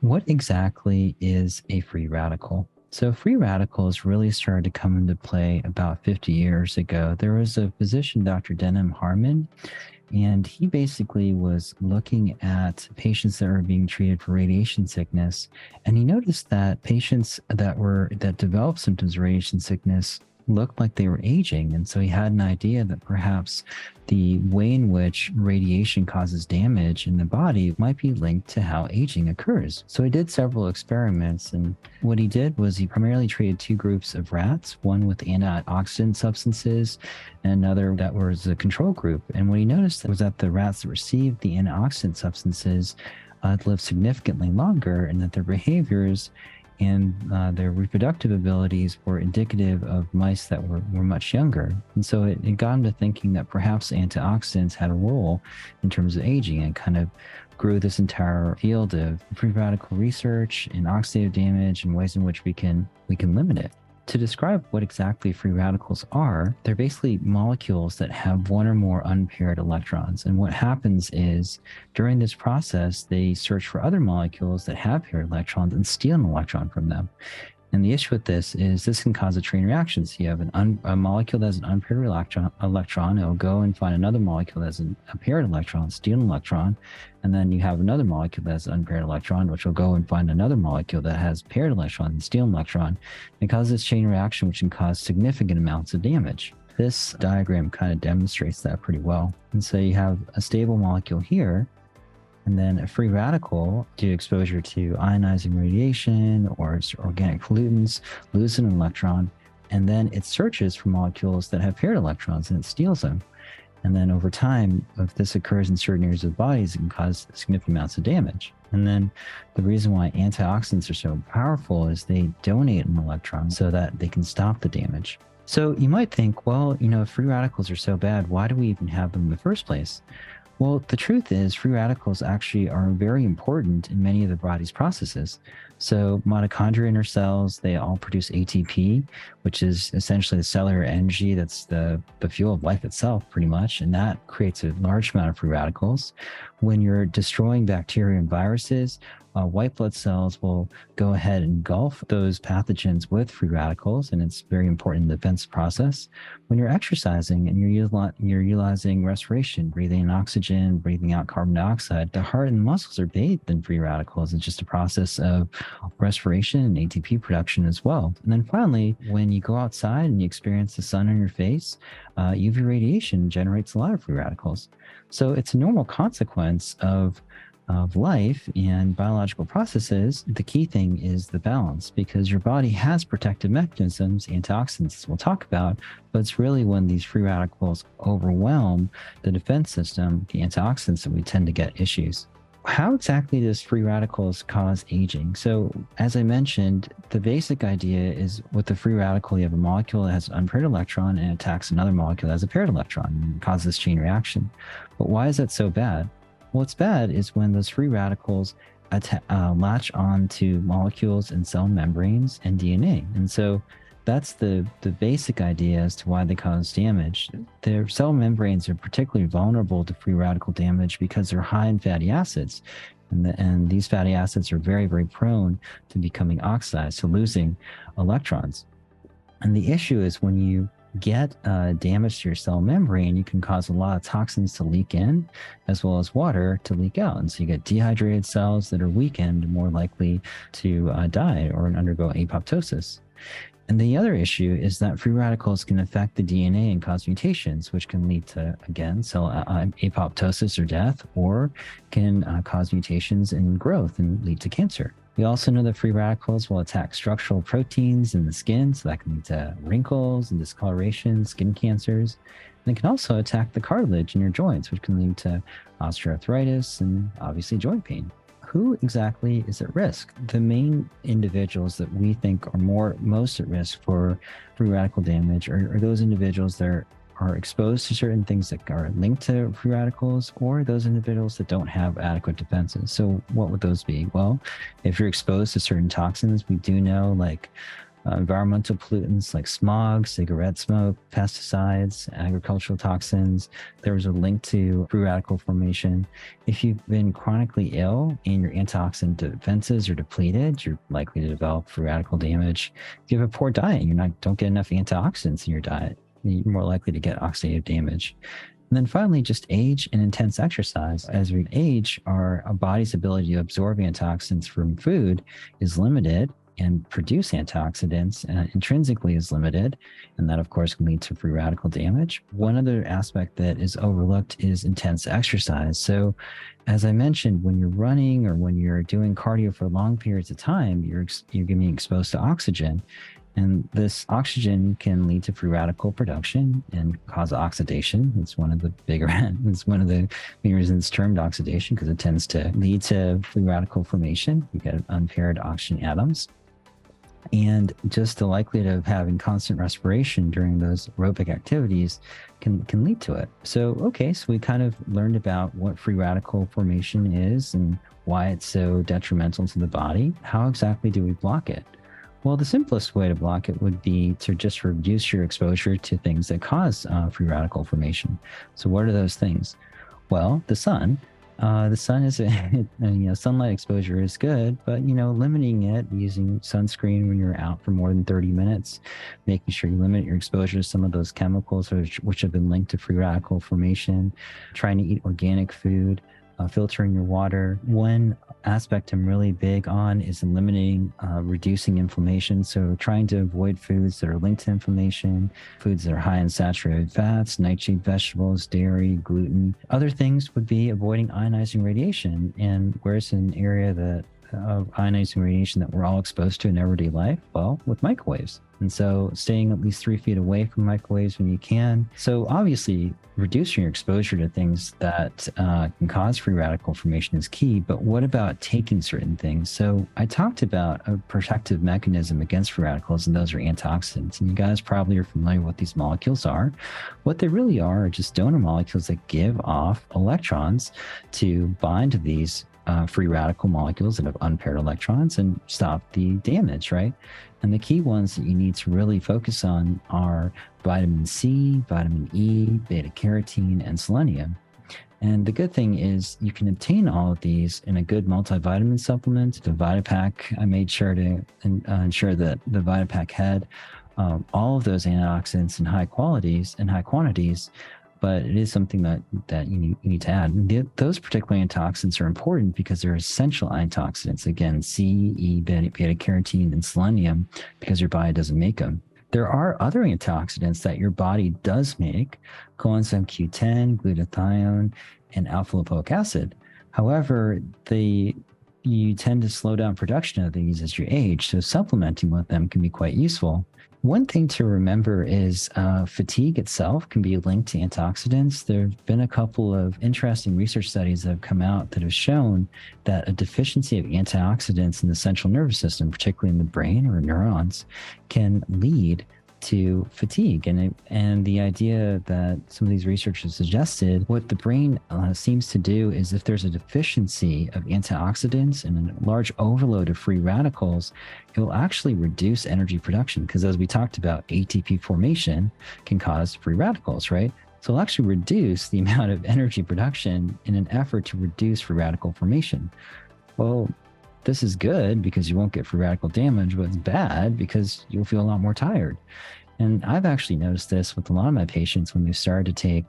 What exactly is a free radical? So, free radicals really started to come into play about 50 years ago. There was a physician, Dr. Denham Harmon, and he basically was looking at patients that were being treated for radiation sickness. And he noticed that patients that developed symptoms of radiation sickness looked like they were aging. And so he had an idea that perhaps the way in which radiation causes damage in the body might be linked to how aging occurs. So he did several experiments, and what he did was he primarily treated two groups of rats, one with antioxidant substances and another that was a control group. And what he noticed was that the rats that received the antioxidant substances lived significantly longer, and that their behaviors and their reproductive abilities were indicative of mice that were much younger. And so it got him to thinking that perhaps antioxidants had a role in terms of aging, and kind of grew this entire field of free radical research and oxidative damage and ways in which we can limit it. To describe what exactly free radicals are, they're basically molecules that have one or more unpaired electrons. And what happens is during this process, they search for other molecules that have paired electrons and steal an electron from them. And the issue with this is this can cause a chain reaction. So you have a molecule that has an unpaired electron. It'll go and find another molecule that has a paired electron, steal an electron. And then you have another molecule that has an unpaired electron, which will go and find another molecule that has paired electrons and steal an electron. It causes this chain reaction, which can cause significant amounts of damage. This diagram kind of demonstrates that pretty well. And so you have a stable molecule here, and then a free radical, due to exposure to ionizing radiation or organic pollutants, loses an electron, and then it searches for molecules that have paired electrons and it steals them. And then over time, if this occurs in certain areas of bodies, it can cause significant amounts of damage. And then the reason why antioxidants are so powerful is they donate an electron so that they can stop the damage. So you might think, well, if free radicals are so bad, why do we even have them in the first place? Well, the truth is, free radicals actually are very important in many of the body's processes. So mitochondria in our cells, they all produce ATP, which is essentially the cellular energy that's the fuel of life itself, pretty much. And that creates a large amount of free radicals. When you're destroying bacteria and viruses, white blood cells will go ahead and engulf those pathogens with free radicals, and it's very important in the defense process. When you're exercising and you're utilizing respiration, breathing in oxygen, breathing out carbon dioxide, the heart and muscles are bathed in free radicals. It's just a process of respiration and ATP production as well. And then finally, when you go outside and you experience the sun on your face, UV radiation generates a lot of free radicals. So it's a normal consequence of life and biological processes. The key thing is the balance, because your body has protective mechanisms, antioxidants we'll talk about, but it's really when these free radicals overwhelm the defense system, the antioxidants, that we tend to get issues. How exactly does free radicals cause aging? So, as I mentioned, the basic idea is with the free radical, you have a molecule that has an unpaired electron and attacks another molecule that has a paired electron and causes this chain reaction. But why is that so bad? What's bad is when those free radicals latch onto molecules in cell membranes and DNA. And so that's the basic idea as to why they cause damage. Their cell membranes are particularly vulnerable to free radical damage because they're high in fatty acids. And these fatty acids are very, very prone to becoming oxidized, to losing electrons. And the issue is when you get damage to your cell membrane, you can cause a lot of toxins to leak in, as well as water to leak out. And so you get dehydrated cells that are weakened, more likely to die or undergo apoptosis. And the other issue is that free radicals can affect the DNA and cause mutations, which can lead to, again, cell apoptosis or death, or can cause mutations in growth and lead to cancer. We also know that free radicals will attack structural proteins in the skin, so that can lead to wrinkles and discoloration, skin cancers. And it can also attack the cartilage in your joints, which can lead to osteoarthritis and obviously joint pain. Who exactly is at risk? The main individuals that we think are most at risk for free radical damage are those individuals that are exposed to certain things that are linked to free radicals, or those individuals that don't have adequate defenses. So what would those be? Well, if you're exposed to certain toxins, we do know, like environmental pollutants like smog, cigarette smoke, pesticides, agricultural toxins. There was a link to free radical formation. If you've been chronically ill and your antioxidant defenses are depleted, you're likely to develop free radical damage. If you have a poor diet and don't get enough antioxidants in your diet, you're more likely to get oxidative damage. And then finally, just age and intense exercise. As we age, our body's ability to absorb antioxidants from food is limited, and produce antioxidants intrinsically is limited. And that, of course, can lead to free radical damage. One other aspect that is overlooked is intense exercise. So, as I mentioned, when you're running or when you're doing cardio for long periods of time, you're getting exposed to oxygen. And this oxygen can lead to free radical production and cause oxidation. It's one of the bigger reasons it's termed oxidation, because it tends to lead to free radical formation. You get unpaired oxygen atoms. And just the likelihood of having constant respiration during those aerobic activities can lead to it. So we kind of learned about what free radical formation is and why it's so detrimental to the body. How exactly do we block it? Well, the simplest way to block it would be to just reduce your exposure to things that cause free radical formation. So what are those things? Well, the sun. The sun is, sunlight exposure is good, but, limiting it, using sunscreen when you're out for more than 30 minutes, making sure you limit your exposure to some of those chemicals which have been linked to free radical formation, trying to eat organic food, filtering your water. One aspect I'm really big on is eliminating, reducing inflammation. So trying to avoid foods that are linked to inflammation, foods that are high in saturated fats, nightshade vegetables, dairy, gluten. Other things would be avoiding ionizing radiation. And where's an area of ionizing radiation that we're all exposed to in everyday life? Well, with microwaves. And so staying at least 3 feet away from microwaves when you can. So obviously reducing your exposure to things that can cause free radical formation is key, but what about taking certain things? So I talked about a protective mechanism against free radicals, and those are antioxidants. And you guys probably are familiar with what these molecules are. What they really are just donor molecules that give off electrons to bind to these free radical molecules that have unpaired electrons and stop the damage, right? And the key ones that you need to really focus on are vitamin C, vitamin E, beta carotene, and selenium. And the good thing is you can obtain all of these in a good multivitamin supplement. The VitaPack, I made sure to ensure that the VitaPack had all of those antioxidants in high quantities, but it is something that you need to add. Those particular antioxidants are important because they're essential antioxidants. Again, C, E, beta carotene, and selenium, because your body doesn't make them. There are other antioxidants that your body does make: coenzyme Q10, glutathione, and alpha lipoic acid. However, you tend to slow down production of these as you age, so supplementing with them can be quite useful. One thing to remember is fatigue itself can be linked to antioxidants. There have been a couple of interesting research studies that have come out that have shown that a deficiency of antioxidants in the central nervous system, particularly in the brain or neurons, can lead to fatigue. And the idea that some of these researchers suggested, what the brain seems to do is, if there's a deficiency of antioxidants and a large overload of free radicals, it will actually reduce energy production, because as we talked about, ATP formation can cause free radicals, right? So it'll actually reduce the amount of energy production in an effort to reduce free radical formation. Well, this is good because you won't get free radical damage, but it's bad because you'll feel a lot more tired. And I've actually noticed this with a lot of my patients when they started to take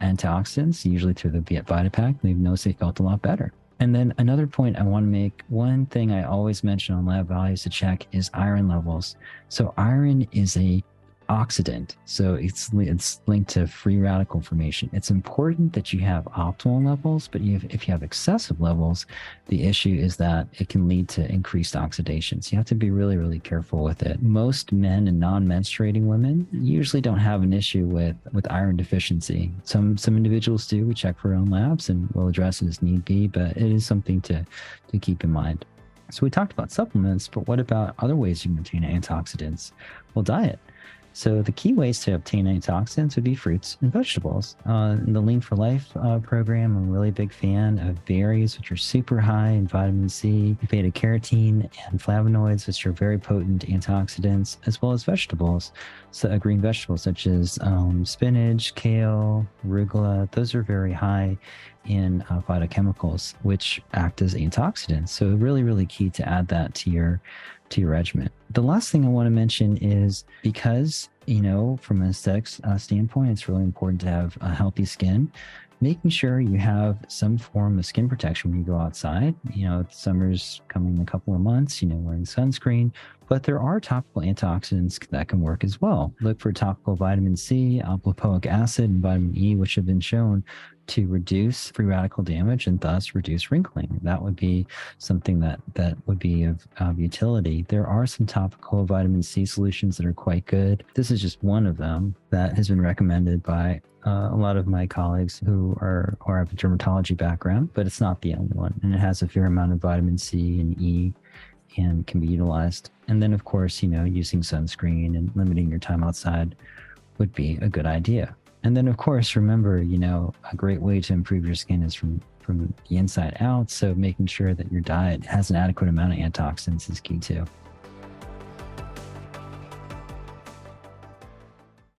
antioxidants, usually through the VitaPack. They've noticed they felt a lot better. And then another point I want to make, one thing I always mention on lab values to check is iron levels. So iron is a oxidant, so it's linked to free radical formation. It's important that you have optimal levels, but if you have excessive levels, the issue is that it can lead to increased oxidation. So you have to be really, really careful with it. Most men and non-menstruating women usually don't have an issue with iron deficiency. Some individuals do. We check for our own labs and we'll address it as need be, but it is something to keep in mind. So we talked about supplements, but what about other ways you can maintain antioxidants? Well, diet. So the key ways to obtain antioxidants would be fruits and vegetables. In the Lean for Life program, I'm a really big fan of berries, which are super high in vitamin C, beta carotene, and flavonoids, which are very potent antioxidants, as well as vegetables. So green vegetables such as spinach, kale, arugula, those are very high in phytochemicals, which act as antioxidants. So really, really key to add that to your regimen. The last thing I want to mention is because, from an aesthetics standpoint, it's really important to have a healthy skin. Making sure you have some form of skin protection when you go outside. Summer's coming in a couple of months, wearing sunscreen, but there are topical antioxidants that can work as well. Look for topical vitamin C, alpha-lipoic acid, and vitamin E, which have been shown to reduce free radical damage and thus reduce wrinkling. That would be something that would be of utility. There are some topical vitamin C solutions that are quite good. This is just one of them that has been recommended by a lot of my colleagues who have a dermatology background, but it's not the only one. And it has a fair amount of vitamin C and E and can be utilized. And then, of course, using sunscreen and limiting your time outside would be a good idea. And then, of course, remember, a great way to improve your skin is from the inside out. So making sure that your diet has an adequate amount of antioxidants is key too.